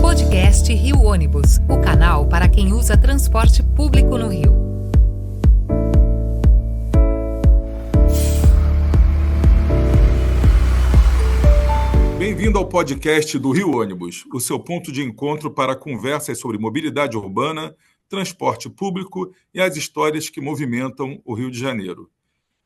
Podcast Rio Ônibus, o canal para quem usa transporte público no Rio. Bem-vindo ao podcast do Rio Ônibus, o seu ponto de encontro para conversas sobre mobilidade urbana, transporte público e as histórias que movimentam o Rio de Janeiro.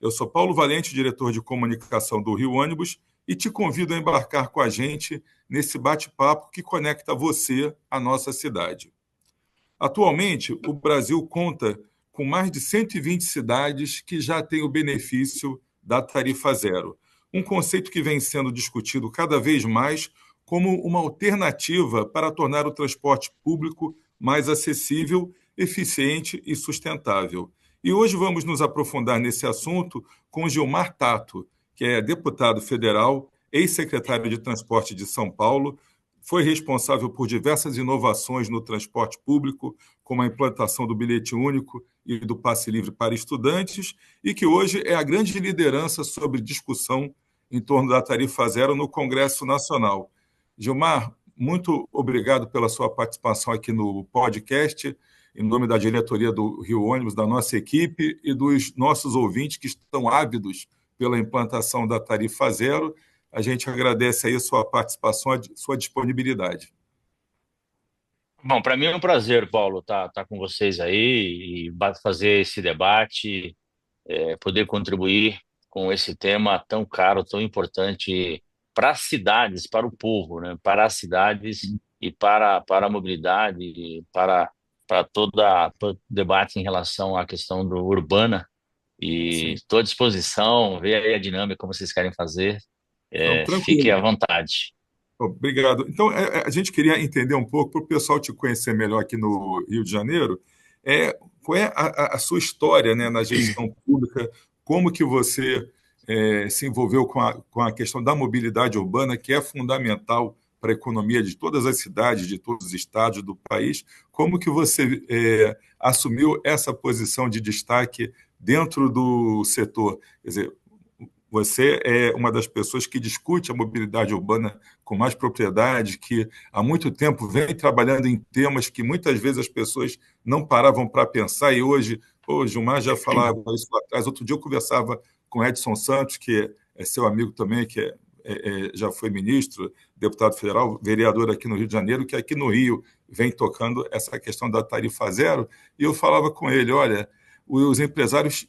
Eu sou Paulo Valente, diretor de comunicação do Rio Ônibus, e te convido a embarcar com a gente nesse bate-papo que conecta você à nossa cidade. Atualmente, o Brasil conta com mais de 120 cidades que já têm o benefício da tarifa zero, um conceito que vem sendo discutido cada vez mais como uma alternativa para tornar o transporte público mais acessível, eficiente e sustentável. E hoje vamos nos aprofundar nesse assunto com Gilmar Tato, que é deputado federal, ex-secretário de Transporte de São Paulo, foi responsável por diversas inovações no transporte público, como a implantação do bilhete único e do passe livre para estudantes, e que hoje é a grande liderança sobre discussão em torno da tarifa zero no Congresso Nacional. Gilmar, muito obrigado pela sua participação aqui no podcast, em nome da diretoria do Rio Ônibus, da nossa equipe e dos nossos ouvintes que estão ávidos pela implantação da tarifa zero. A gente agradece aí a sua participação, a sua disponibilidade. Bom, para mim é um prazer, Paulo, estar com vocês aí e fazer esse debate, poder contribuir com esse tema tão caro, tão importante para as cidades, para o povo, né? Para as cidades e para a mobilidade, e para todo o debate em relação à questão urbana. E estou à disposição, ver aí a dinâmica, como vocês querem fazer. Então, Fique à tranquilo. vontade. Obrigado. Então, a gente queria entender um pouco, para o pessoal te conhecer melhor aqui no Rio de Janeiro, qual é a sua história, né, na gestão pública, como que você se envolveu com a questão da mobilidade urbana, que é fundamental para a economia de todas as cidades, de todos os estados do país, como que você assumiu essa posição de destaque dentro do setor? Quer dizer, você é uma das pessoas que discute a mobilidade urbana com mais propriedade, que há muito tempo vem trabalhando em temas que muitas vezes as pessoas não paravam para pensar, e hoje, o Gilmar já falava isso lá atrás. Outro dia eu conversava com Edson Santos, que é seu amigo também, que já foi ministro, deputado federal, vereador aqui no Rio de Janeiro, que aqui no Rio vem tocando essa questão da tarifa zero, e eu falava com ele, olha, os empresários,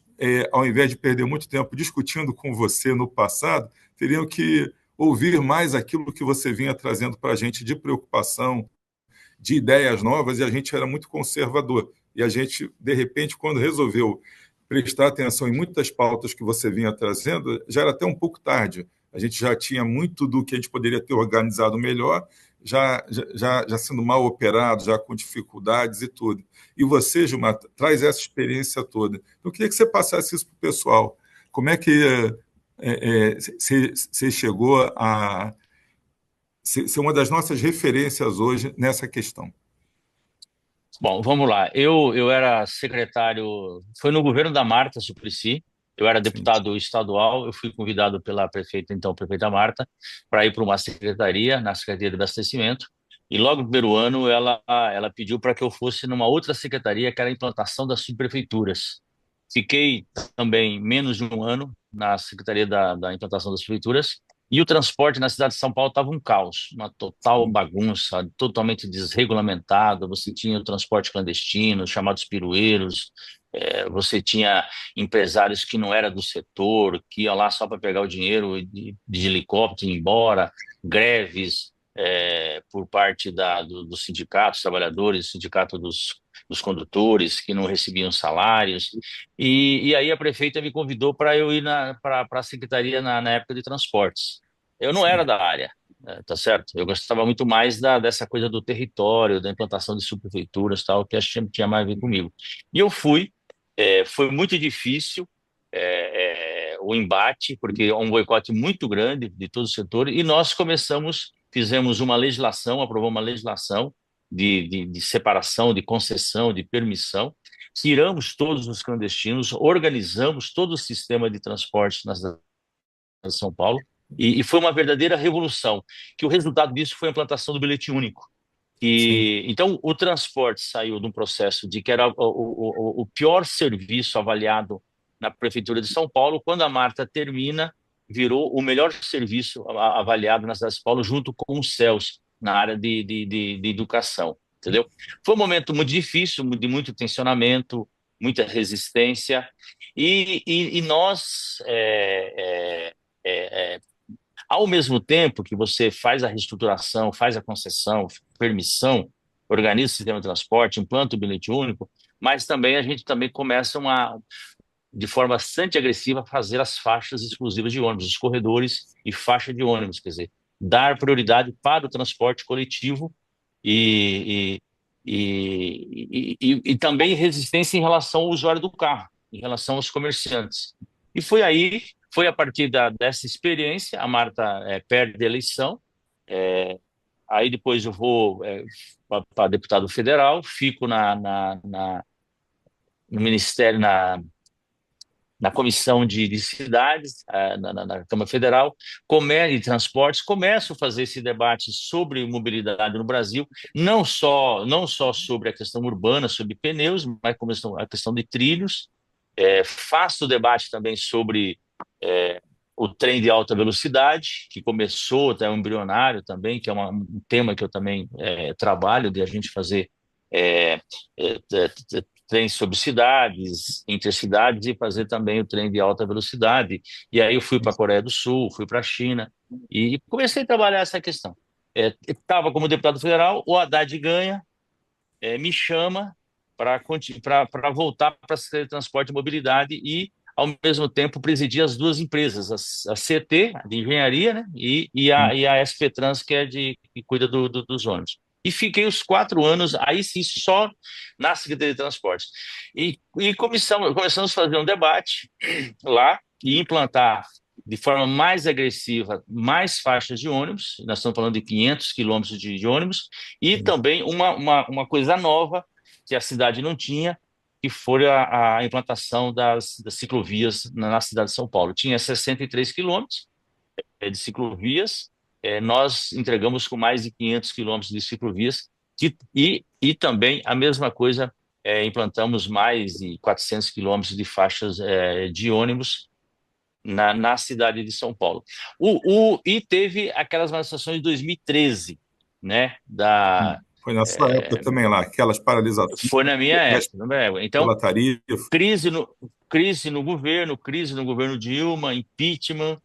ao invés de perder muito tempo discutindo com você no passado, teriam que ouvir mais aquilo que você vinha trazendo para a gente de preocupação, de ideias novas, e a gente era muito conservador. E a gente, de repente, quando resolveu prestar atenção em muitas pautas que você vinha trazendo, já era até um pouco tarde. A gente já tinha muito do que a gente poderia ter organizado melhor, já sendo mal operado, já com dificuldades e tudo. E você, Gilmar, traz essa experiência toda. Então, eu queria que você passasse isso para o pessoal. Como é que você chegou a ser uma das nossas referências hoje nessa questão? Bom, vamos lá. Eu era secretário, foi no governo da Marta Suplicy, eu era Sim. deputado estadual, eu fui convidado pela prefeita, então prefeita Marta, para ir para uma secretaria, na Secretaria de Abastecimento, e logo no primeiro ano ela pediu para que eu fosse numa outra secretaria, que era a implantação das subprefeituras. Fiquei também menos de um ano na Secretaria da Implantação das Prefeituras, e o transporte na cidade de São Paulo estava um caos, uma total bagunça, totalmente desregulamentado. Você tinha o transporte clandestino, chamados pirueiros, você tinha empresários que não eram do setor, que iam lá só para pegar o dinheiro de helicóptero e ir embora, greves por parte dos sindicatos, trabalhadores, sindicato dos condutores, que não recebiam salários. E aí a prefeita me convidou para eu ir para a secretaria na época de transportes. Eu não era Sim. da área, tá certo? Eu gostava muito mais dessa coisa do território, da implantação de subprefeituras, tal, que acho que tinha mais a ver comigo. E eu fui, foi muito difícil o embate, porque é um boicote muito grande de todo o setor, e nós fizemos uma legislação, aprovamos uma legislação de separação, de concessão, de permissão, tiramos todos os clandestinos, organizamos todo o sistema de transporte na cidade de São Paulo, e foi uma verdadeira revolução, que o resultado disso foi a implantação do bilhete único. sim, Então, o transporte saiu de um processo de que era o pior serviço avaliado na Prefeitura de São Paulo. Quando a Marta termina, virou o melhor serviço avaliado na cidade de São Paulo, junto com o CELS, na área de educação, entendeu? Foi um momento muito difícil, de muito tensionamento, muita resistência, e nós, ao mesmo tempo que você faz a reestruturação, faz a concessão, permissão, organiza o sistema de transporte, implanta o bilhete único, mas também a gente também começa de forma bastante agressiva a fazer as faixas exclusivas de ônibus, os corredores e faixa de ônibus, quer dizer, dar prioridade para o transporte coletivo e, e também resistência em relação ao usuário do carro, em relação aos comerciantes. E foi a partir dessa experiência, a Marta perde a eleição, aí depois eu vou para deputado federal, fico no Ministério, na Comissão de Cidades, na Câmara Federal, e Transportes, começo a fazer esse debate sobre mobilidade no Brasil, não só sobre a questão urbana, sobre pneus, mas como a questão de trilhos. Faço debate também sobre o trem de alta velocidade, que começou, até embrionário também, que é um tema que eu também trabalho, de a gente fazer é, é, trens sobre cidades, intercidades, e fazer também o trem de alta velocidade. E aí eu fui para a Coreia do Sul, fui para a China, e comecei a trabalhar essa questão. Estava como deputado federal, o Haddad ganha, me chama para voltar para a Secretaria de Transporte e Mobilidade e, ao mesmo tempo, presidir as duas empresas, a CT, de engenharia, né, e a SP Trans, que cuida dos ônibus. E fiquei os 4 anos, aí sim, só na Secretaria de Transportes. E começamos a fazer um debate lá e implantar de forma mais agressiva mais faixas de ônibus. Nós estamos falando de 500 quilômetros de ônibus, e também uma coisa nova que a cidade não tinha, que foi a implantação das ciclovias na cidade de São Paulo. Tinha 63 quilômetros de ciclovias, nós entregamos com mais de 500 quilômetros de ciclovias, e também a mesma coisa, implantamos mais de 400 quilômetros de faixas de ônibus na cidade de São Paulo. E teve aquelas manifestações de 2013, né? foi nessa época também lá, aquelas paralisações, Foi na minha época, né? Então, pela tarifa, crise no governo Dilma, impeachment,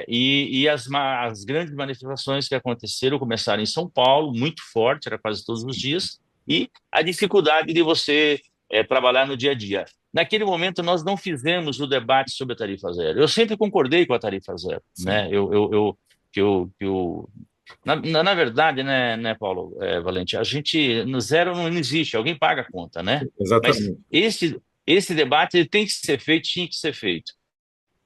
e as grandes manifestações que aconteceram começaram em São Paulo, muito forte, era quase todos os dias, e a dificuldade de você trabalhar no dia a dia. Naquele momento, nós não fizemos o debate sobre a tarifa zero. Eu sempre concordei com a tarifa zero, né? Na verdade, né, Paulo, Valente, a gente, no zero não existe, alguém paga a conta, né? Mas exatamente. esse debate ele tem que ser feito, tinha que ser feito.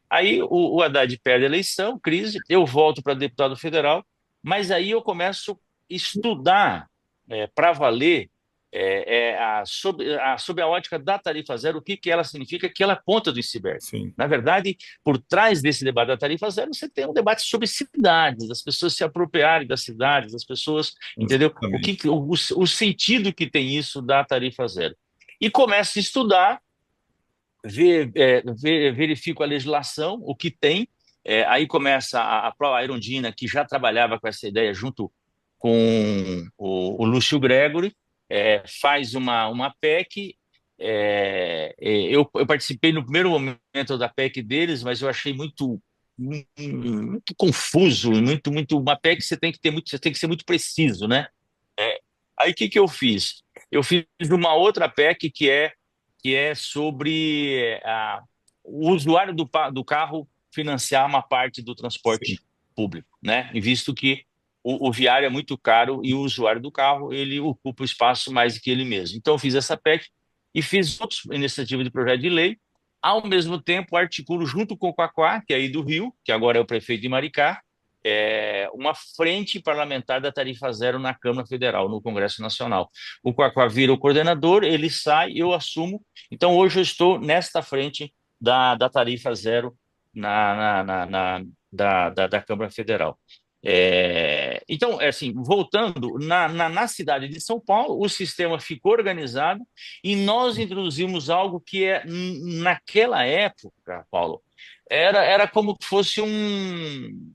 Aí o Haddad perde a eleição, crise, eu volto para deputado federal, mas aí eu começo a estudar para valer sob a ótica da tarifa zero, o que ela significa, que ela é a ponta do iceberg. Sim. Na verdade, por trás desse debate da tarifa zero, você tem um debate sobre cidades, as pessoas se apropriarem das cidades, as pessoas, entendeu? O sentido que tem isso da tarifa zero. E começo a estudar, verifico a legislação, o que tem, aí começa a Pro-Aerondina, que já trabalhava com essa ideia junto com o Lúcio Gregory, faz uma PEC. Eu participei no primeiro momento da PEC deles, mas eu achei muito confuso, uma PEC você tem que ser muito preciso, né? Aí o que eu fiz? Eu fiz uma outra PEC que é sobre o usuário do carro financiar uma parte do transporte público, né? E visto que o viário é muito caro e o usuário do carro ele ocupa o espaço mais do que ele mesmo. Então eu fiz essa PEC e fiz outras iniciativas de projeto de lei. Ao mesmo tempo, articulo junto com o Quaquá, que é aí do Rio, que agora é o prefeito de Maricá, uma frente parlamentar da tarifa zero na Câmara Federal, no Congresso Nacional. O Quaquá vira o coordenador, ele sai, eu assumo. Então, hoje eu estou nesta frente da tarifa zero da Câmara Federal. Então, assim, voltando, na cidade de São Paulo, o sistema ficou organizado e nós introduzimos algo que naquela época, Paulo, era como que fosse um-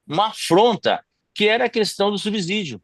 uma afronta, que era a questão do subsídio.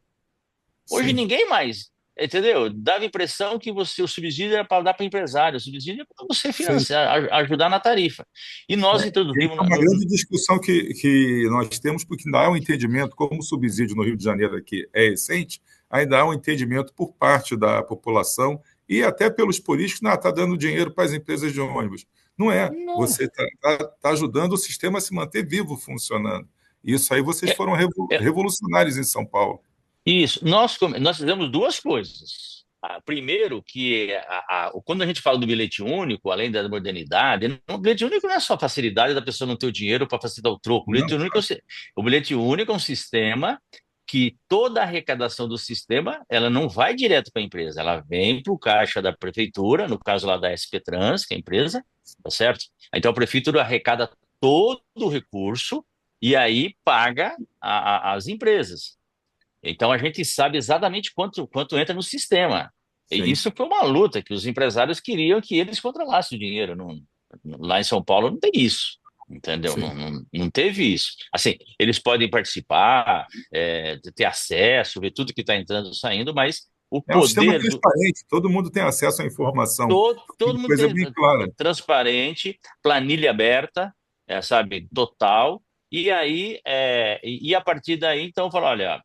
Hoje Sim, ninguém mais, entendeu? Dava a impressão que o subsídio era para dar para empresário, o subsídio é para você sim. financiar, ajudar na tarifa. E nós Essa introduzimos é uma grande discussão que nós temos, porque não há um entendimento, como o subsídio no Rio de Janeiro aqui é recente, ainda há um entendimento por parte da população e até pelos políticos, não, está dando dinheiro para as empresas de ônibus. Não é. não. Você está ajudando o sistema a se manter vivo, funcionando. Isso aí vocês É, foram é, revolucionários em São Paulo. Isso, nós fizemos duas coisas. Primeiro, que quando a gente fala do bilhete único, além da modernidade, o bilhete único não é só a facilidade da pessoa não ter o dinheiro para facilitar o troco. Não, O bilhete único é um sistema que toda a arrecadação do sistema ela não vai direto para a empresa, ela vem para o caixa da prefeitura, no caso lá da SP Trans, que é a empresa, tá certo? Então a prefeitura arrecada todo o recurso e aí paga as empresas. Então a gente sabe exatamente quanto entra no sistema. E sim, isso foi uma luta que os empresários queriam que eles controlassem o dinheiro. Lá em São Paulo não tem isso, entendeu? sim. Não teve isso. Assim, eles podem participar, ter acesso, ver tudo que está entrando e saindo, mas o É um sistema poder do transparente, todo mundo tem acesso à informação. todo Uma mundo coisa tem bem clara. transparente, planilha aberta, sabe, total. E a partir daí, então, fala, olha,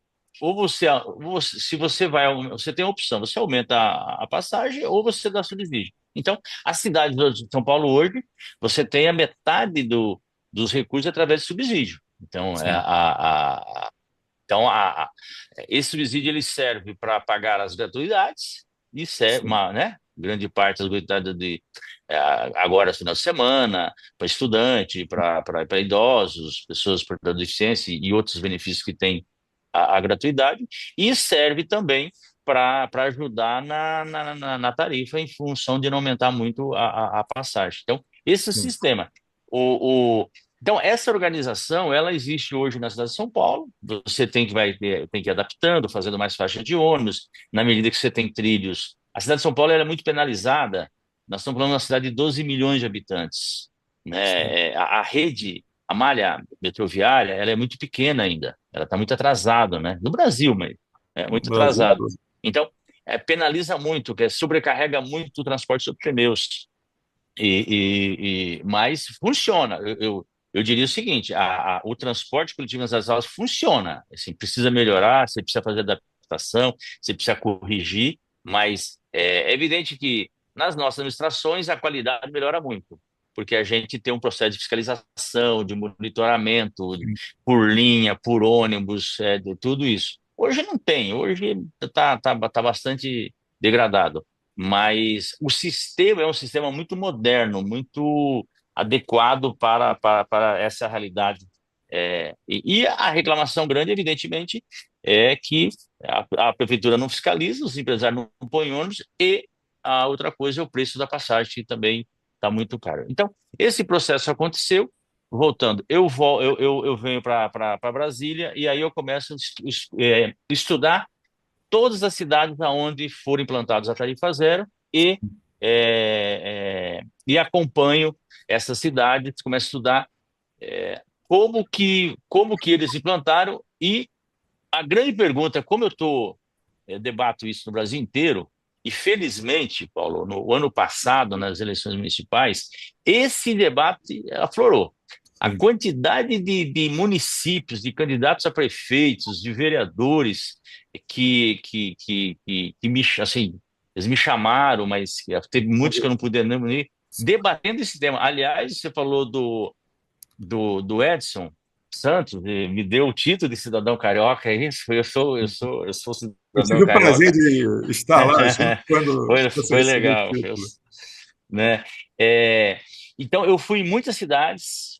se você vai, você tem a opção, você aumenta a passagem ou você dá subsídio. Então, a cidade de São Paulo hoje, você tem a metade dos recursos através de subsídio. Então, Sim, então esse subsídio ele serve para pagar as gratuidades e serve, sim. né? Grande parte das gratuidades agora final de semana, para estudante, para idosos, pessoas portadores de deficiência e outros benefícios que tem a gratuidade, e serve também para ajudar na tarifa em função de não aumentar muito a passagem. Então, esse é o Sim. sistema. Então, essa organização, ela existe hoje na cidade de São Paulo. Você tem que ir adaptando, fazendo mais faixas de ônibus, na medida que você tem trilhos. A cidade de São Paulo ela é muito penalizada. Nós estamos falando de uma cidade de 12 milhões de habitantes, Sim. né? A rede, a malha metroviária, ela é muito pequena ainda. Ela está muito atrasada, né? No Brasil, mas é No muito Brasil atrasado. todo. Então, penaliza muito, que sobrecarrega muito o transporte sobre pneus. Mas funciona. Eu diria o seguinte: o transporte coletivo nas aulas funciona. Assim, precisa melhorar, você precisa fazer adaptação, você precisa corrigir, mas é evidente que nas nossas administrações a qualidade melhora muito, porque a gente tem um processo de fiscalização, de monitoramento, Sim. por linha, por ônibus, de tudo isso. Hoje não tem, hoje tá bastante degradado. Mas o sistema é um sistema muito moderno, muito adequado para essa realidade. E a reclamação grande, evidentemente, é que a prefeitura não fiscaliza, os empresários não põem ônibus, e a outra coisa é o preço da passagem, que também está muito caro. Então, esse processo aconteceu. Voltando, eu venho para Brasília e aí eu começo a estudar todas as cidades onde foram implantados a tarifa zero e acompanho essas cidades, começo a estudar como que eles implantaram. E a grande pergunta, como debato isso no Brasil inteiro, e felizmente, Paulo, no ano passado, nas eleições municipais, esse debate aflorou. A Sim. quantidade de municípios, de candidatos a prefeitos, de vereadores assim, eles me chamaram, mas teve muitos que eu não pude nem ir, debatendo esse tema. Aliás, você falou do Edson Santos, me deu o título de cidadão carioca, é isso? Eu sou Eu cidadão tive o prazer carioca. de estar lá junto quando você Foi recebeu o legal, título. né? É, então eu fui em muitas cidades,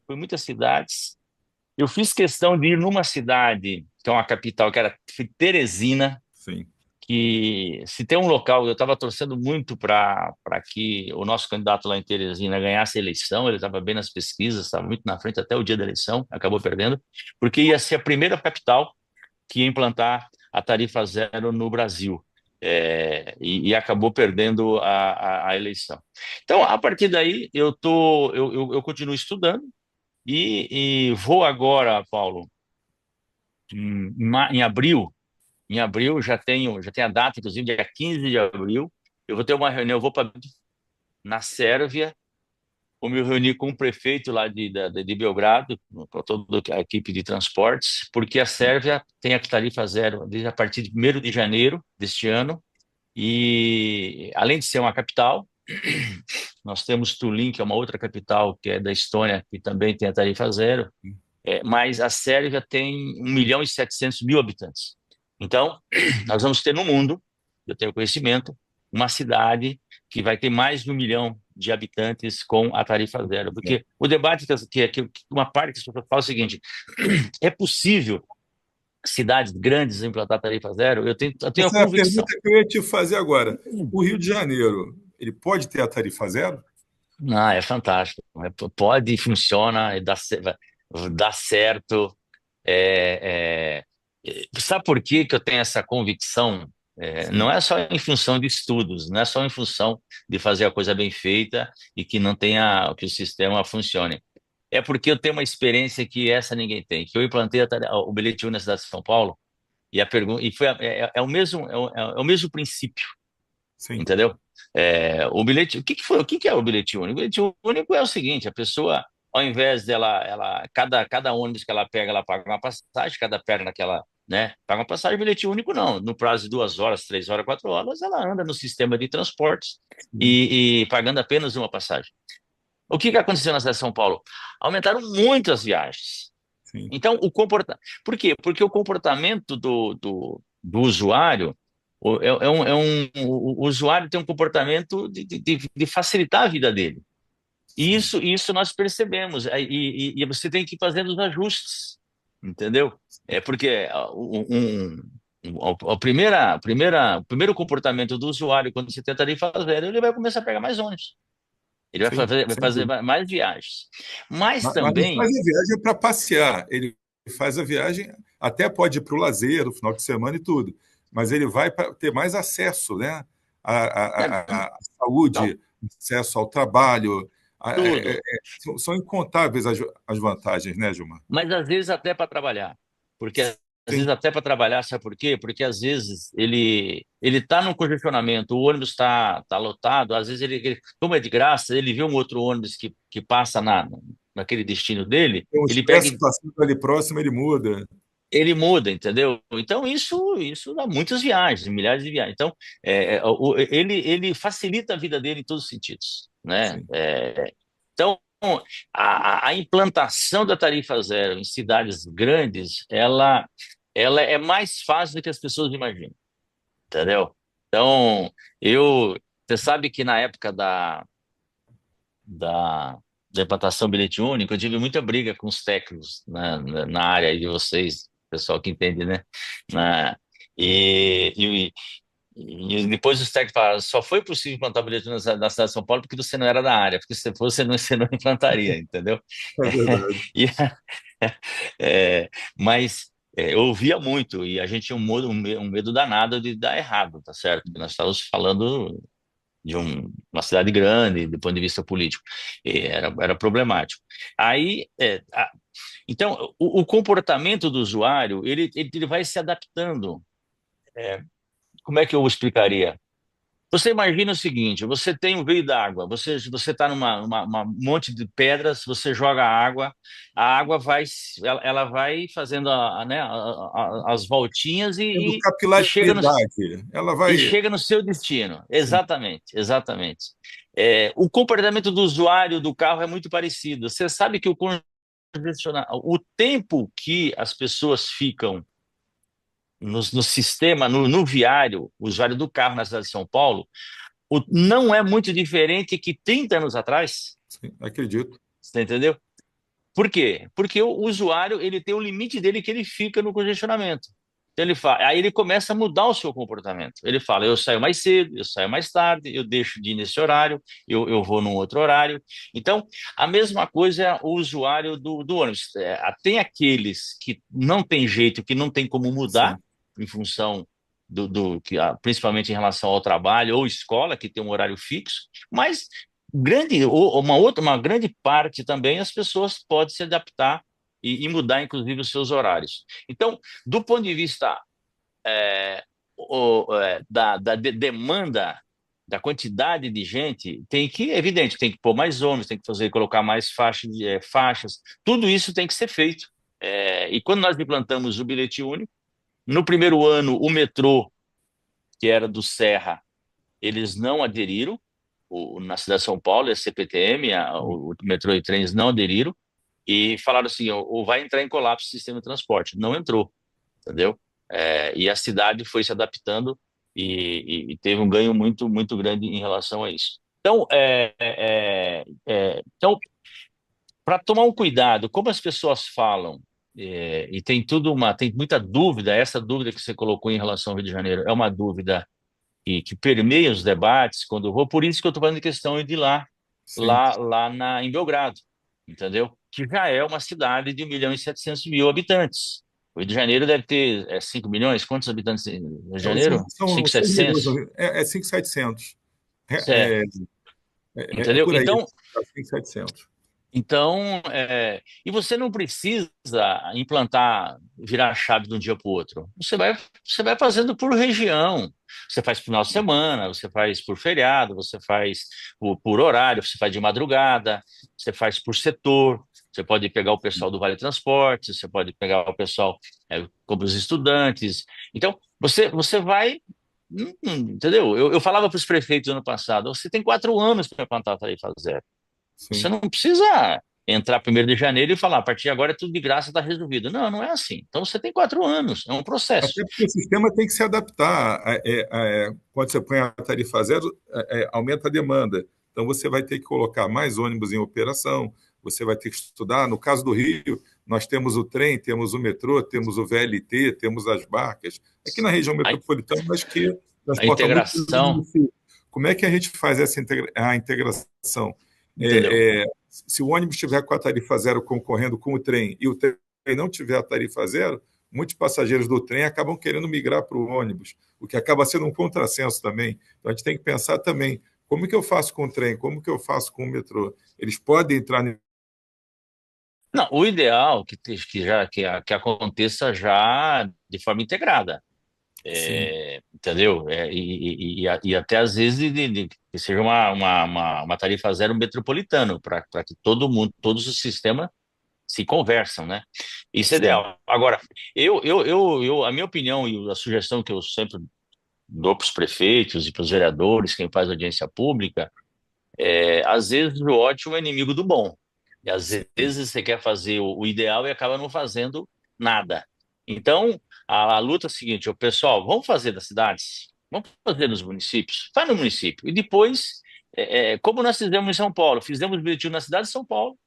Eu fiz questão de ir numa cidade, que é uma capital, foi Teresina, Sim. que se tem um local, eu estava torcendo muito para que o nosso candidato lá em Teresina ganhasse a eleição, ele estava bem nas pesquisas, estava muito na frente até o dia da eleição, acabou perdendo, porque ia ser a primeira capital que ia implantar a tarifa zero no Brasil. E acabou perdendo a eleição. Então, a partir daí, eu continuo estudando e vou agora, Paulo, em abril. Em abril já tenho a data, inclusive dia 15 de abril, eu vou ter uma reunião, eu vou para na Sérvia, vou me reunir com o prefeito lá de Belgrado, com toda a equipe de transportes, porque a Sérvia tem a tarifa zero desde a partir de 1º de janeiro deste ano, e além de ser uma capital, nós temos Tallinn, que é uma outra capital, que é da Estônia, que também tem a tarifa zero, mas a Sérvia tem 1.700.000 habitantes. Então, nós vamos ter no mundo, eu tenho conhecimento, uma cidade que vai ter mais de 1 milhão de habitantes com a tarifa zero. Porque o debate que uma parte que as pessoas falam é o seguinte: é possível cidades grandes implantar tarifa zero? Eu tenho a Essa é a convicção. pergunta que eu ia te fazer agora. O Rio de Janeiro, ele pode ter a tarifa zero? Ah, é fantástico. Pode, funciona, e dá certo. É, Sabe por que que eu tenho essa convicção? Não Sim, é só em função de estudos, não é só em função de fazer a coisa bem feita e que o sistema funcione. É porque eu tenho uma experiência que essa ninguém tem, que eu implantei o bilhete único na cidade de São Paulo e a pergunta e foi é o mesmo princípio, sim. entendeu? O bilhete, o que que é o bilhete único? O bilhete único é o seguinte: a pessoa, ao invés cada ônibus que ela pega, ela paga uma passagem, cada perna que ela, né, paga uma passagem. Bilhete único não, no prazo de 2 horas, 3 horas, 4 horas, ela anda no sistema de transportes Sim, e pagando apenas uma passagem. O que que aconteceu na cidade de São Paulo? Aumentaram muito as viagens. sim. Então, por quê? Porque o comportamento do usuário o usuário tem um comportamento de facilitar a vida dele. E Sim. isso nós percebemos. E você tem que ir fazendo os ajustes, entendeu? Porque o primeiro comportamento do usuário, quando você tenta ali fazer, ele vai começar a pegar mais ônibus. Ele Sim, vai sem fazer dúvida. mais viagens. Mas Mas não faz também, a viagem para passear. Ele faz a viagem, até pode ir para o lazer, no final de semana e tudo. Mas ele vai para ter mais acesso, né? né, À não, saúde, acesso ao trabalho. tudo. São incontáveis as vantagens, né, Gilmar? Mas às vezes até para trabalhar. Porque às vezes Sim, até para trabalhar, sabe por quê? Porque às vezes ele tá num congestionamento, o ônibus tá lotado, às vezes como é de graça, ele vê um outro ônibus que passa naquele destino dele, tem um ele pega expresso passando ali próximo, ele muda. ele muda, entendeu? Então isso dá muitas viagens, milhares de viagens. Então ele facilita a vida dele em todos os sentidos, né? Sim, Então a implantação da tarifa zero em cidades grandes, ela é mais fácil do que as pessoas imaginam, entendeu? Então eu você sabe que na época da, da implantação do bilhete único, eu tive muita briga com os técnicos na área aí de vocês, pessoal que entende, né? Na, e, e, e depois os técnicos falaram: só foi possível implantar o bilhete único na cidade de São Paulo porque você não era da área, porque se fosse, você não implantaria, entendeu? é verdade. E, mas eu ouvia muito e a gente tinha um medo danado de dar errado, tá certo? Porque nós estávamos falando de uma cidade grande, do ponto de vista político. E era problemático. Aí, então, o comportamento do usuário, ele vai se adaptando. Como é que eu explicaria? Você imagina o seguinte: você tem um veio d'água, você está numa monte de pedras, você joga a água ela vai fazendo as voltinhas Tendo e chega no, capilaridade, ela e vai. chega no seu destino. Sim, Exatamente, exatamente. O comportamento do usuário do carro é muito parecido. Você sabe que o tempo que as pessoas ficam no sistema, no viário, o usuário do carro na cidade de São Paulo, não é muito diferente que 30 anos atrás. sim, acredito. Você entendeu? Por quê? Porque o usuário ele tem o limite dele que ele fica no congestionamento. Então ele fala, aí ele começa a mudar o seu comportamento. Ele fala: eu saio mais cedo, eu saio mais tarde, eu deixo de ir nesse horário, eu vou num outro horário. Então, a mesma coisa é o usuário do ônibus. Tem aqueles que não tem jeito, que não tem como mudar Sim. em função principalmente em relação ao trabalho ou escola, que tem um horário fixo, mas uma grande parte também as pessoas podem se adaptar e mudar, inclusive, os seus horários. Então, do ponto de vista da demanda, da quantidade de gente, evidente, tem que pôr mais ônibus, tem que colocar mais faixas, tudo isso tem que ser feito. E quando nós implantamos o bilhete único, no primeiro ano, o metrô, que era do Serra, eles não aderiram, na cidade de São Paulo, a CPTM, o metrô e trens não aderiram, e falaram assim: ou vai entrar em colapso o sistema de transporte. Não entrou, entendeu? E a cidade foi se adaptando e teve um ganho muito, muito grande em relação a isso. Então, então para tomar um cuidado, como as pessoas falam, e tem muita dúvida, essa dúvida que você colocou em relação ao Rio de Janeiro é uma dúvida que permeia os debates quando eu vou, por isso que eu estou falando de questão de ir Sim. em Belgrado, entendeu? Que já é uma cidade de 1.700.000 habitantes. O Rio de Janeiro deve ter 5 milhões. Quantos habitantes tem no Rio de Janeiro? São 6 milhões, 5.700? 5.700. É, Certo. é, é Entendeu? por aí, Então, 5.700. E você não precisa implantar, virar a chave de um dia para o outro. Você vai fazendo por região. Você faz por final de semana, você faz por feriado, você faz por horário, você faz de madrugada, você faz por setor. Você pode pegar o pessoal do Vale Transporte, você pode pegar o pessoal como os estudantes. Então, você vai. Entendeu? Eu falava para os prefeitos ano passado: você tem 4 anos para implantar a tarifa zero. Você Sim. não precisa entrar 1º de janeiro e falar: a partir de agora é tudo de graça, está resolvido. Não, não é assim. Então você tem 4 anos, é um processo. Até porque o sistema tem que se adaptar. Quando você põe a tarifa zero, aumenta a demanda. Então, você vai ter que colocar mais ônibus em operação, você vai ter que estudar. No caso do Rio, nós temos o trem, temos o metrô, temos o VLT, temos as barcas. Aqui na região A, metropolitana, mas que a transporta muitos integração, municípios. Como é que a gente faz a integração? entendeu? Se o ônibus estiver com a tarifa zero concorrendo com o trem e o trem não tiver a tarifa zero, muitos passageiros do trem acabam querendo migrar para o ônibus, o que acaba sendo um contrassenso também. Então, a gente tem que pensar também: como que eu faço com o trem, como que eu faço com o metrô? Eles podem entrar. Não, o ideal que aconteça já de forma integrada. Sim, Entendeu? E até às vezes que seja uma tarifa zero metropolitano, para que todo mundo, todos os sistemas se conversam, né? Isso é sim. ideal. Agora, a minha opinião e a sugestão que eu sempre dou para os prefeitos e para os vereadores, quem faz audiência pública, às vezes o ótimo é inimigo do bom. E às Sim. vezes você quer fazer o ideal e acaba não fazendo nada. Então, a luta é a seguinte: o pessoal, vamos fazer das cidades, vamos fazer nos municípios, faz no município. E depois, como nós fizemos em São Paulo, fizemos bilhetinho na cidade de São Paulo,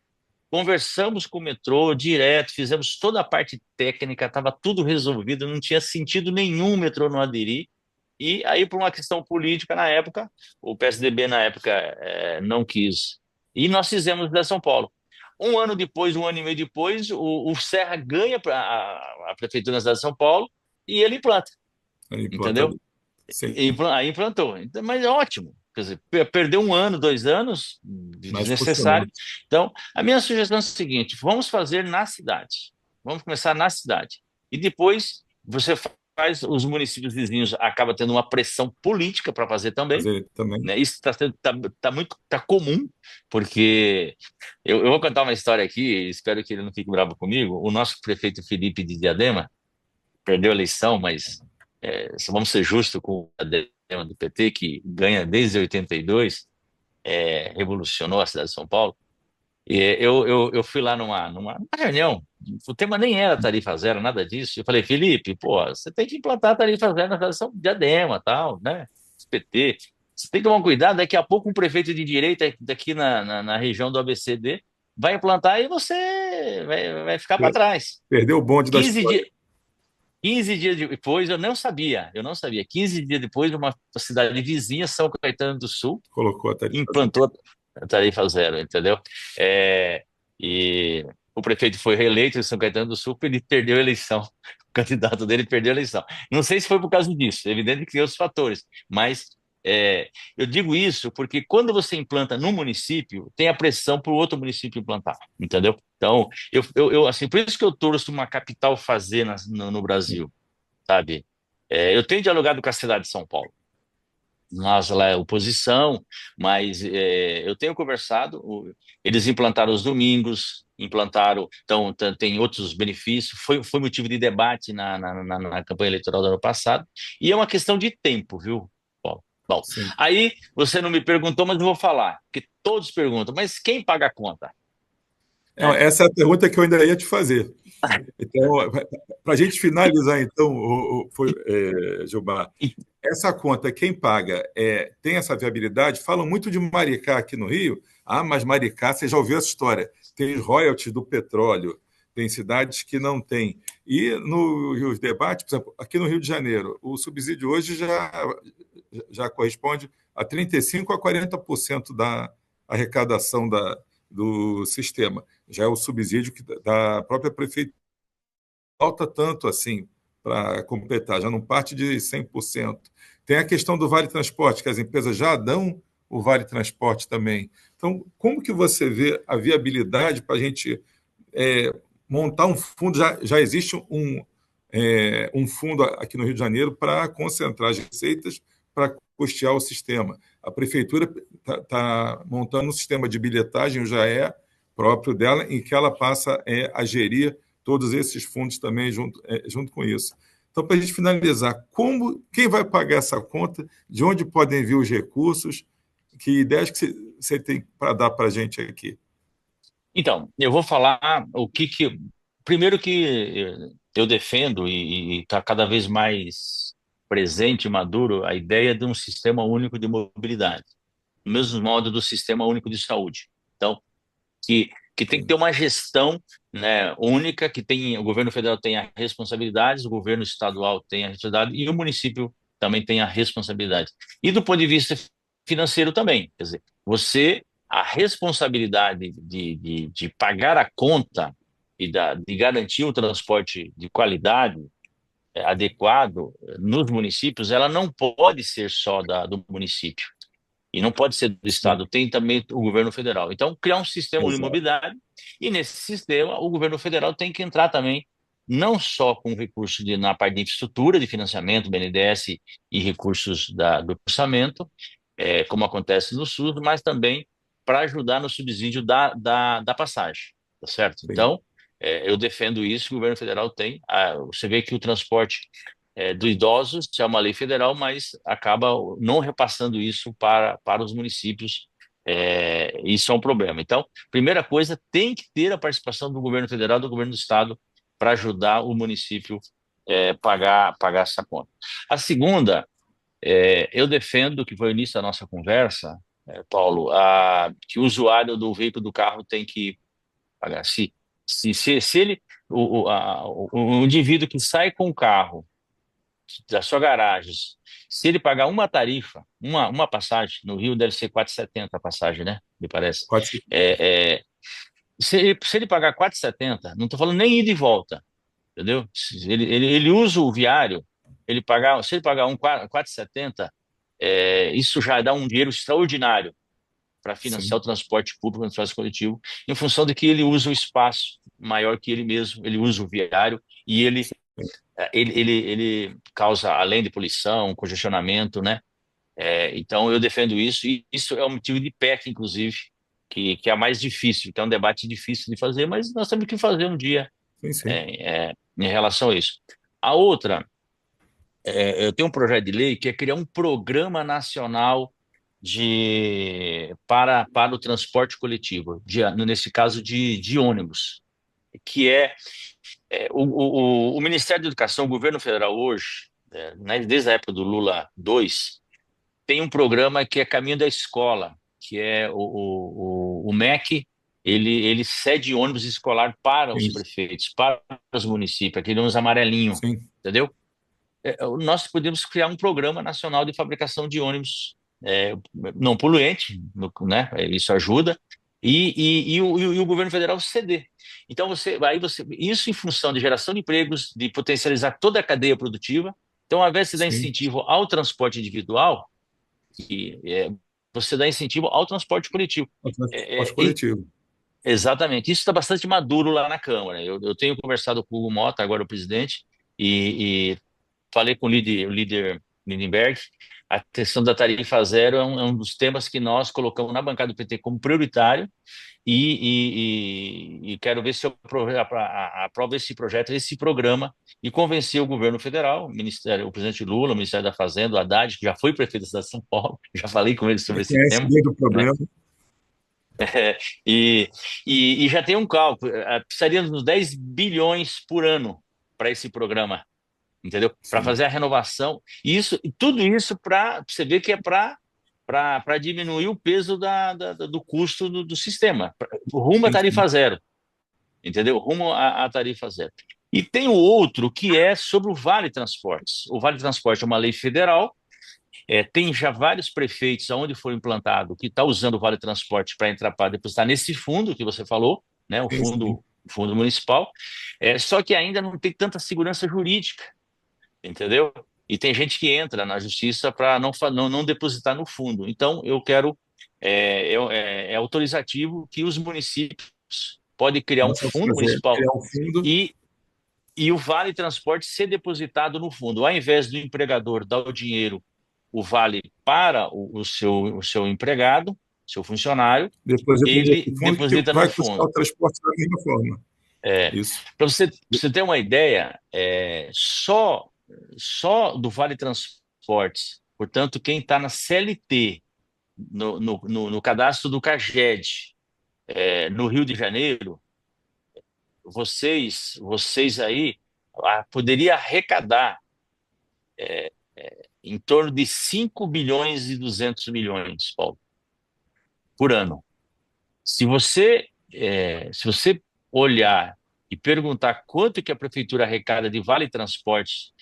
conversamos com o metrô direto, fizemos toda a parte técnica, estava tudo resolvido, não tinha sentido nenhum o metrô não aderir. E aí, por uma questão política, na época, o PSDB, na época, não quis. E nós fizemos da São Paulo. Um ano depois, um ano e meio depois, o Serra ganha a prefeitura da cidade de São Paulo e ele implanta, Aí, entendeu? implantado. Sim, Aí implantou. Então, mas é ótimo. Quer dizer, perdeu 1 ano, 2 anos, mas funcionou. desnecessário. Então, a minha sugestão é a seguinte: vamos fazer na cidade. Vamos começar na cidade. E depois você faz, os municípios vizinhos acaba tendo uma pressão política para fazer também. Fazer também. Né? Isso tá comum, porque eu vou contar uma história aqui, espero que ele não fique bravo comigo. O nosso prefeito Felipe de Diadema perdeu a eleição, mas vamos ser justos com o Diadema do PT, que ganha desde 82, revolucionou a cidade de São Paulo. E eu fui lá numa reunião, o tema nem era tarifa zero, nada disso. Eu falei: Felipe, pô, você tem que implantar a tarifa zero na cidade de Diadema, tal, né? PT. Você tem que tomar cuidado, daqui a pouco um prefeito de direita daqui na região do ABCD vai implantar e você vai ficar para trás. Perdeu o bonde da 15 história. dias. 15 dias depois, eu não sabia. 15 dias depois, uma cidade vizinha, São Caetano do Sul, Colocou a tarifa zero. implantou a tarifa zero, entendeu? É, e o prefeito foi reeleito em São Caetano do Sul, ele perdeu a eleição. O candidato dele perdeu a eleição. Não sei se foi por causa disso, é evidente que tem outros fatores, mas eu digo isso porque quando você implanta num município, tem a pressão para o outro município implantar, entendeu? Então, assim, por isso que eu torço uma capital fazer no Brasil, sabe? Eu tenho dialogado com a cidade de São Paulo. Nós lá é oposição, mas eu tenho conversado. Eles implantaram os domingos, implantaram, então tem outros benefícios. Foi motivo de debate na campanha eleitoral do ano passado, e é uma questão de tempo, viu, Paulo? Bom, Sim. aí você não me perguntou, mas eu vou falar, porque todos perguntam, mas quem paga a conta? Não, Né? essa é a pergunta que eu ainda ia te fazer. Então, para a gente finalizar, então, Gilmar, E- essa conta, quem paga tem essa viabilidade? Falam muito de Maricá aqui no Rio. Ah, mas Maricá, você já ouviu essa história? Tem royalties do petróleo, tem cidades que não têm. E nos debates, por exemplo, aqui no Rio de Janeiro, o subsídio hoje já corresponde a 35% a 40% da arrecadação do sistema. Já é o subsídio da própria prefeitura. Falta tanto assim para completar, já não parte de 100%. Tem a questão do Vale Transporte, que as empresas já dão o Vale Transporte também. Então, como que você vê a viabilidade para a gente montar um fundo? Já existe um fundo aqui no Rio de Janeiro para concentrar as receitas para custear o sistema. A prefeitura está montando um sistema de bilhetagem, já é próprio dela, em que ela passa a gerir todos esses fundos também junto com isso. Então, para a gente finalizar, quem vai pagar essa conta? De onde podem vir os recursos? Que ideias que você tem para dar para a gente aqui? Então, eu vou falar primeiro que eu defendo e está cada vez mais presente e maduro a ideia de um sistema único de mobilidade, do mesmo modo do sistema único de saúde. Então, que tem que ter Sim, uma gestão, né, única, o governo federal tem as responsabilidades, o governo estadual tem a responsabilidade e o município também tem a responsabilidade. E do ponto de vista financeiro também, quer dizer, a responsabilidade de pagar a conta de garantir um transporte de qualidade adequado nos municípios, ela não pode ser só do município. E não pode ser do sim, Estado, tem também o governo federal. Então, criar um sistema de exato. mobilidade, e nesse sistema o governo federal tem que entrar também, não só com recursos na parte de infraestrutura, de financiamento, BNDES e recursos do orçamento, como acontece no SUS, mas também para ajudar no subsídio da passagem, tá certo? Sim, Então, eu defendo isso, que o governo federal tem. Você vê que o transporte do idosos, é uma lei federal, mas acaba não repassando isso para os municípios. Isso é um problema. Então, primeira coisa, tem que ter a participação do governo federal, do governo do estado, para ajudar o município pagar essa conta. A segunda, eu defendo, que foi o início da nossa conversa, Paulo, que o usuário do veículo do carro tem que pagar. Se ele, o indivíduo que sai com o carro da sua garagem, se ele pagar uma tarifa, uma passagem, no Rio deve ser 4,70 a passagem, né? Me parece. pode ser. É, se ele pagar 4,70, não estou falando nem ida e volta, entendeu? Se ele usa o viário, se ele pagar 4,70, isso já dá um dinheiro extraordinário para financiar Sim, o transporte público, o transporte coletivo, em função de que ele usa o espaço maior que ele mesmo, ele usa o viário e ele causa, além de poluição, congestionamento, né? Então, eu defendo isso, e isso é um motivo de PEC, inclusive, que é a mais difícil, que é um debate difícil de fazer, mas nós temos que fazer um dia sim, sim. em relação a isso. A outra, eu tenho um projeto de lei que é criar um programa nacional para o transporte coletivo, nesse caso de ônibus, que o Ministério da Educação, o governo federal hoje, né, desde a época do Lula 2, tem um programa que é Caminho da Escola, que é o MEC, ele cede ônibus escolar para os Sim, prefeitos, para os municípios, aquele ônibus amarelinho, sim. entendeu? Nós podemos criar um programa nacional de fabricação de ônibus não poluente, né? Isso ajuda, e o governo federal ceder. Então, isso em função de geração de empregos, de potencializar toda a cadeia produtiva. Então, ao invés de dar Sim, incentivo ao transporte individual, você dá incentivo ao transporte coletivo. o É, transporte coletivo. exatamente. Isso está bastante maduro lá na Câmara. Eu tenho conversado com o Hugo Mota, agora o presidente, e falei com o líder Lindenberg. A questão da tarifa zero é um dos temas que nós colocamos na bancada do PT como prioritário e quero ver se eu aprovo esse projeto, esse programa e convencer o governo federal, o presidente Lula, o Ministério da Fazenda, o Haddad, que já foi prefeito da cidade de São Paulo, já falei com ele sobre esse Conhece tema, bem do né? problema. E, e já tem um cálculo, precisaríamos de 10 bilhões por ano para esse programa, entendeu? Para Sim, fazer a renovação. E tudo isso para você ver que é para diminuir o peso do custo do sistema, rumo à sim, sim. tarifa zero, entendeu? Rumo à tarifa zero. E tem o outro que é sobre o Vale Transportes. O Vale Transporte é uma lei federal, tem já vários prefeitos onde foi implantado que está usando o Vale Transporte para entrar para depositar nesse fundo que você falou, né? Sim, sim. O fundo municipal, só que ainda não tem tanta segurança jurídica, entendeu? E tem gente que entra na justiça para não depositar no fundo. Então, eu quero, é autorizativo que os municípios podem criar um Possa fundo fazer, municipal criar um fundo. e, e o Vale Transporte ser depositado no fundo. Ao invés do empregador dar o dinheiro, o vale para o seu empregado, seu funcionário, Deposita no ele outro fundo que deposita no vai custar fundo. o transporte da mesma forma. Isso. Para você ter uma ideia, só do Vale Transportes, portanto, quem está na CLT, no cadastro do CAGED, no Rio de Janeiro, vocês aí poderia arrecadar em torno de 5 bilhões e 200 milhões, Paulo, por ano. Se você olhar e perguntar quanto que a prefeitura arrecada de Vale Transportes,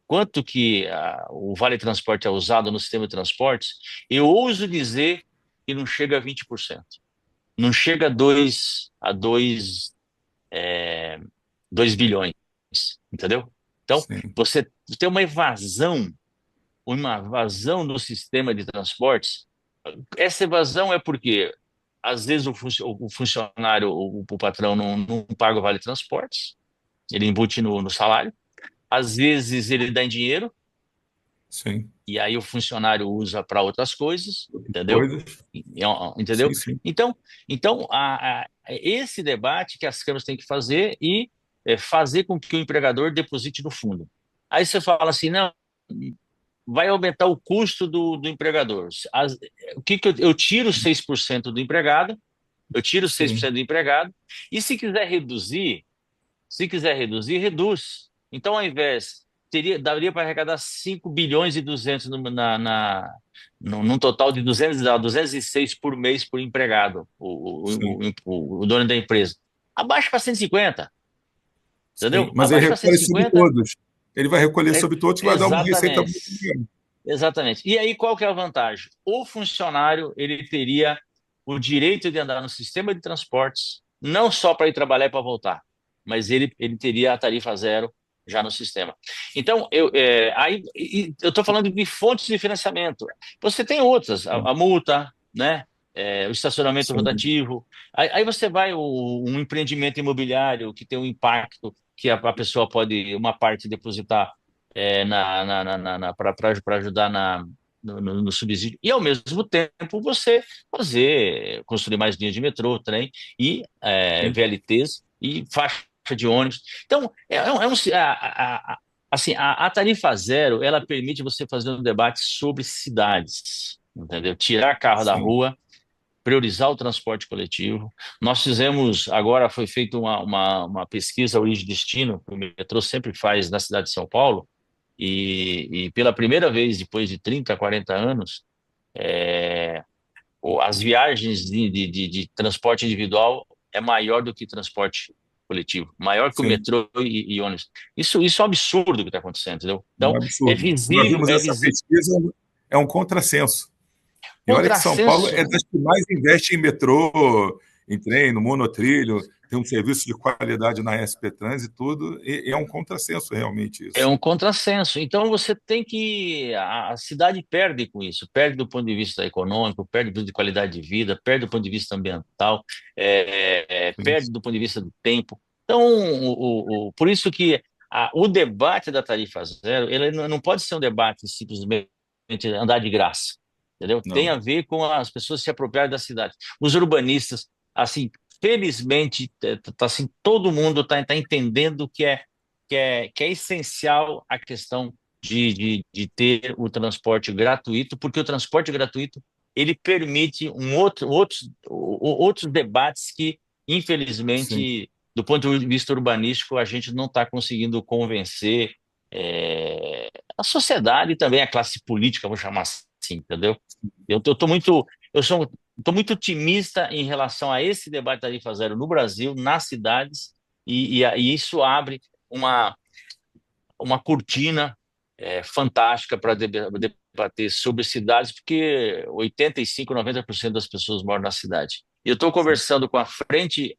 quanto que o Vale Transporte é usado no sistema de transportes, eu ouso dizer que não chega a 20%. Não chega a 2 bilhões, entendeu? Então, Sim. você tem uma evasão no sistema de transportes. Essa evasão é porque, às vezes, o funcionário, o patrão, não paga o Vale Transportes, ele embute no salário. Às vezes, ele dá em dinheiro, Sim. e aí o funcionário usa para outras coisas, Outras entendeu? coisas. Entendeu? Sim, sim. Então, esse debate que as câmaras têm que fazer e fazer com que o empregador deposite no fundo. Aí você fala assim, não, vai aumentar o custo do empregador. O que eu tiro 6% do empregado, eu tiro seis por Sim. cento do empregado, e se quiser reduzir, reduz. Então, ao invés, daria para arrecadar 5 bilhões e 200 num total de 206 por mês por empregado, Sim. o dono da empresa. Abaixa para 150, Sim. entendeu? Mas ele Abaixa para cento recolhe e sobre cinquenta. todos. Ele vai recolher É, sobre todos e vai dar uma receita exatamente. muito grande. Exatamente. E aí, qual que é a vantagem? O funcionário, ele teria o direito de andar no sistema de transportes, não só para ir trabalhar e para voltar, mas ele teria a tarifa zero já no sistema. Então, eu estou falando de fontes de financiamento. Você tem outras, Sim. a multa, né? O estacionamento Sim. rotativo. Aí você vai um empreendimento imobiliário que tem um impacto que a pessoa pode, uma parte, depositar para ajudar no subsídio, e ao mesmo tempo você construir mais linhas de metrô, trem e Sim. VLTs e faixa de ônibus. Então, assim, a tarifa zero, ela permite você fazer um debate sobre cidades, entendeu? Tirar carro da Sim. rua, priorizar o transporte coletivo. Nós fizemos, agora foi feita uma pesquisa origem e destino, que o metrô sempre faz na cidade de São Paulo, e pela primeira vez, depois de 30, 40 anos, as viagens de transporte individual é maior do que transporte coletivo, maior que o sim, metrô e ônibus. Isso é um absurdo que está acontecendo, entendeu? é um Então, absurdo. Nós vimos é essa visível, pesquisa, é um contrassenso. E olha que São Paulo contrassenso. é das que mais investe em metrô, em trem, no monotrilho, tem um serviço de qualidade na SP Trans e tudo, e é um contrassenso realmente É isso. um contrassenso. Então você tem que. A cidade perde com isso, perde do ponto de vista econômico, perde do ponto de qualidade de vida, perde do ponto de vista ambiental, Sim, perde do ponto de vista do tempo. Então, por isso que o debate da tarifa zero, ele não pode ser um debate simplesmente andar de graça, entendeu? Tem não, a ver com as pessoas se apropriarem da cidade. Os urbanistas, assim, felizmente, assim, todo mundo está entendendo que é essencial a questão de ter o transporte gratuito, porque o transporte gratuito ele permite outros debates que, sim, infelizmente, do ponto de vista urbanístico, a gente não está conseguindo convencer a sociedade e também a classe política, vou chamar assim, entendeu? Eu estou muito otimista em relação a esse debate da tarifa zero no Brasil, nas cidades, e isso abre uma, uma cortina fantástica para debater sobre cidades, porque 85, 90% das pessoas moram na cidade. E eu estou sim. conversando com a Frente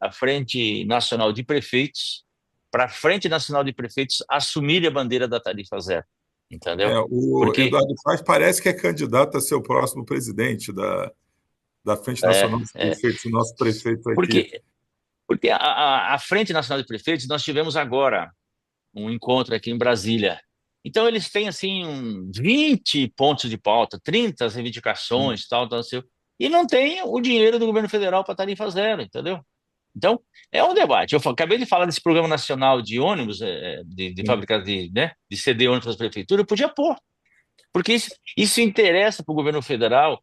Nacional de Prefeitos, para a Frente Nacional de Prefeitos assumir a bandeira da tarifa zero, entendeu? O Porque Eduardo Paes parece que é candidato a ser o próximo presidente da Frente é, Nacional dos é, Prefeitos, o nosso prefeito aqui. porque porque a Frente Nacional de Prefeitos, nós tivemos agora um encontro aqui em Brasília. Então, eles têm, assim, 20 pontos de pauta, 30 reivindicações, tal, tal, assim, e não tem o dinheiro do governo federal para tarifa zero, entendeu? Então, é um debate. Acabei de falar desse programa nacional de ônibus, de Sim, fábrica né, de ceder ônibus para as prefeituras, eu podia pôr. Porque isso interessa para o governo federal,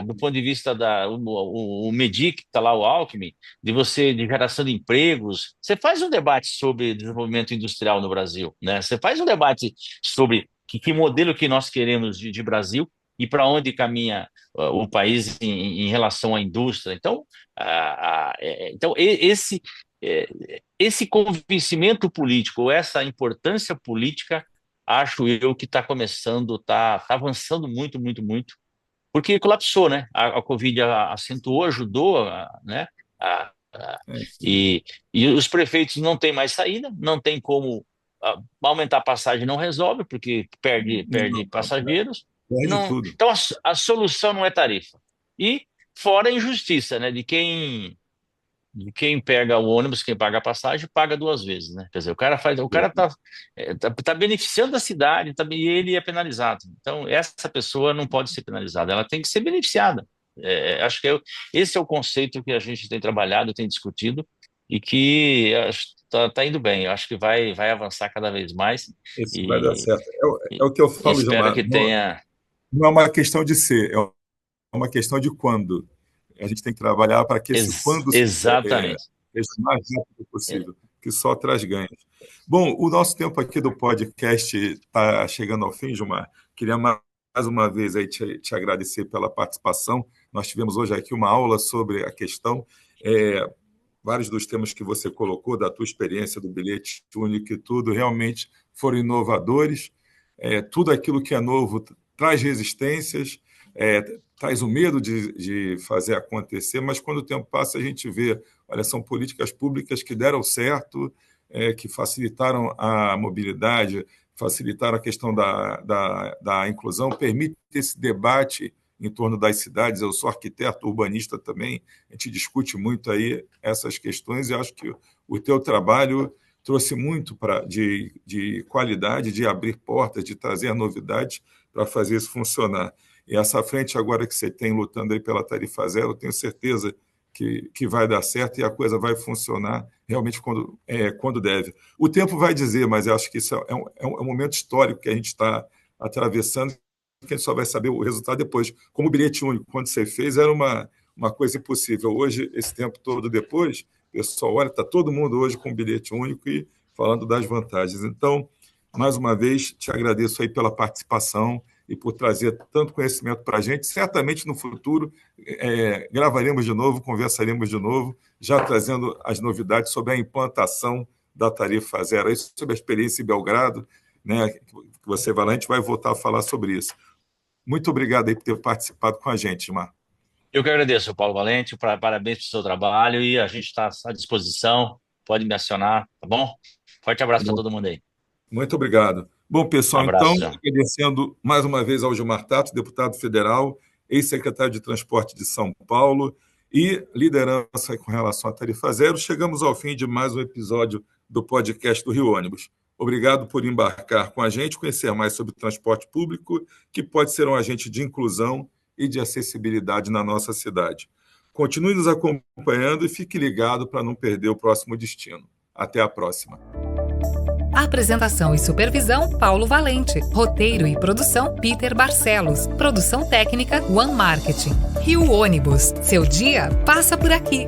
do ponto de vista o MEDIC, que está lá, o Alckmin, de geração de empregos. Você faz um debate sobre desenvolvimento industrial no Brasil, né? Você faz um debate sobre que modelo que nós queremos de Brasil e para onde caminha o país em relação à indústria. Então, é, esse convencimento político, essa importância política acho eu que está começando, tá avançando muito, muito, muito, porque colapsou, né? A Covid acentuou, ajudou, né? A- a- sim. e, e os prefeitos não têm mais saída, não tem como aumentar a passagem, não resolve, porque perde Não, passageiros. perde Não, tudo. então a solução não é tarifa. E fora a injustiça, né? De quem pega o ônibus, quem paga a passagem, paga duas vezes, né? Quer dizer, o cara tá beneficiando a cidade, e ele é penalizado. Então, essa pessoa não pode ser penalizada, ela tem que ser beneficiada. Acho que esse é o conceito que a gente tem trabalhado, tem discutido, e que tá indo bem. Eu acho que vai avançar cada vez mais, Isso vai dar e, certo. É e o que eu e falo, espero Gilmar. que Não, tenha. não é uma questão de ser, é uma questão de quando. A gente tem que trabalhar para que esse quando Exatamente. seja o mais rápido É, possível, que só traz ganhos. Bom, o nosso tempo aqui do podcast está chegando ao fim, Gilmar. Queria mais uma vez aí te agradecer pela participação. Nós tivemos hoje aqui uma aula sobre a questão. É, vários dos temas que você colocou, da tua experiência do bilhete único e tudo, realmente foram inovadores. Tudo aquilo que é novo traz resistências, traz o medo de fazer acontecer, mas quando o tempo passa, a gente vê, olha, são políticas públicas que deram certo, que facilitaram a mobilidade, facilitaram a questão da inclusão, permite esse debate em torno das cidades. Eu sou arquiteto urbanista também, a gente discute muito aí essas questões e acho que o teu trabalho trouxe muito de qualidade, de abrir portas, de trazer novidades para fazer isso funcionar. E essa frente agora que você tem lutando aí pela tarifa zero, eu tenho certeza que vai dar certo e a coisa vai funcionar realmente quando deve. O tempo vai dizer, mas eu acho que isso é um momento histórico que a gente está atravessando, que a gente só vai saber o resultado depois. Como o bilhete único, quando você fez, era uma coisa impossível. Hoje, esse tempo todo depois, o pessoal olha, está todo mundo hoje com bilhete único e falando das vantagens. Então, mais uma vez, te agradeço aí pela participação e por trazer tanto conhecimento para a gente. Certamente, no futuro, gravaremos de novo, conversaremos de novo, já trazendo as novidades sobre a implantação da tarifa zero, isso sobre a experiência em Belgrado, né, que você vai lá, a gente vai voltar a falar sobre isso. Muito obrigado aí por ter participado com a gente, Gilmar. Eu que agradeço, Paulo Valente, parabéns pelo seu trabalho e a gente está à disposição, pode me acionar, tá bom? Forte abraço para todo mundo aí. Muito obrigado. Bom, pessoal, então, Abraço. agradecendo mais uma vez ao Gilmar Tato, deputado federal, ex-secretário de Transporte de São Paulo e liderança com relação à tarifa zero, chegamos ao fim de mais um episódio do podcast do Rio Ônibus. Obrigado por embarcar com a gente, conhecer mais sobre o transporte público, que pode ser um agente de inclusão e de acessibilidade na nossa cidade. Continue nos acompanhando e fique ligado para não perder o próximo destino. Até a próxima. Apresentação e supervisão, Paulo Valente. Roteiro e produção, Peter Barcelos. Produção técnica, One Marketing. Rio Ônibus. Seu dia passa por aqui.